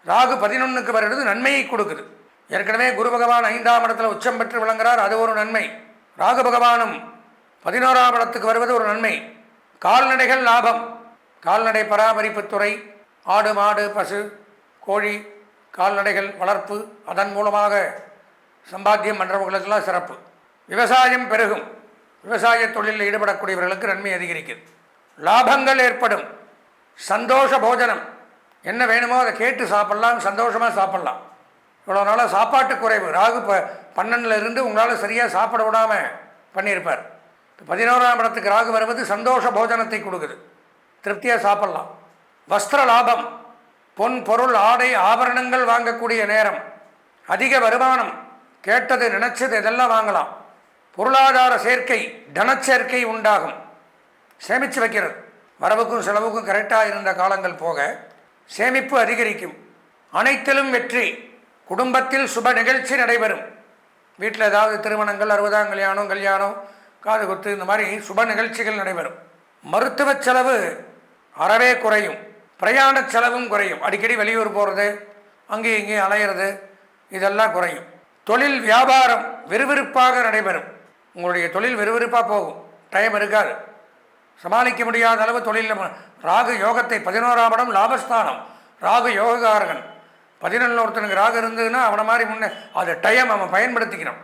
ராகு 11க்கு வருகிறது, நன்மையை கொடுக்குது. ஏற்கனவே குரு பகவான் 5ஆம் இடத்துல உச்சம் பெற்று விளங்குறார், அது ஒரு நன்மை. ராகு பகவானும் 11ஆம் இடத்துக்கு வருவது ஒரு நன்மை. கால்நடைகள் லாபம். கால்நடை பராமரிப்புத்துறை, ஆடு மாடு பசு கோழி கால்நடைகள் வளர்ப்பு, அதன் மூலமாக சம்பாத்தியம் பண்ணுறவங்களுக்கெல்லாம் சிறப்பு. விவசாயம் பெருகும். விவசாய தொழிலில் ஈடுபடக்கூடியவர்களுக்கு நன்மை அதிகரிக்குது. லாபங்கள் ஏற்படும். சந்தோஷ போஜனம், என்ன வேணுமோ அதை கேட்டு சாப்பிட்லாம், சந்தோஷமாக சாப்பிட்லாம். இவ்வளோ நாளாக சாப்பாட்டு குறைவு, ராகு 12ல் இருந்து உங்களால் சரியாக சாப்பிட விடாமல் பண்ணியிருப்பார். 11ஆம் இடத்துக்கு ராகு வருவது சந்தோஷ போஜனத்தை கொடுக்குது, திருப்தியாக சாப்பிட்லாம். வஸ்திர லாபம், பொன் பொருள் ஆடை ஆபரணங்கள் வாங்கக்கூடிய நேரம். அதிக வருமானம், கேட்டது நினச்சது இதெல்லாம் வாங்கலாம். பொருளாதார சேர்க்கை, தனச்சேர்க்கை உண்டாகும். சேமித்து வைக்கிறது, வரவுக்கும் செலவுக்கும் கரெக்டாக இருந்த காலங்கள் போக சேமிப்பு அதிகரிக்கும். அனைத்திலும் வெற்றி. குடும்பத்தில் சுப நிகழ்ச்சி நடைபெறும். வீட்டில் ஏதாவது திருமணங்கள், 60ஆம் கல்யாணம், காது குத்து, இந்த மாதிரி சுப நிகழ்ச்சிகள் நடைபெறும். மருத்துவ செலவு அறவே குறையும். பிரயாண செலவும் குறையும். அடிக்கடி வெளியூர் போகிறது, அங்கேயும் இங்கேயும் அலையிறது, இதெல்லாம் குறையும். தொழில் வியாபாரம் விறுவிறுப்பாக நடைபெறும். உங்களுடைய தொழில் விறுவிறுப்பாக போகும், டைம் இருக்காது. சமாளிக்க முடியாத அளவு தொழில். ராகு யோகத்தை, 11ஆம் இடம் லாபஸ்தானம், ராகு யோககாரகன். 11 ஒருத்தனுக்கு ராகு இருந்ததுன்னா அவனை மாதிரி முன்னே அது டைம் அவன் பயன்படுத்திக்கணும்.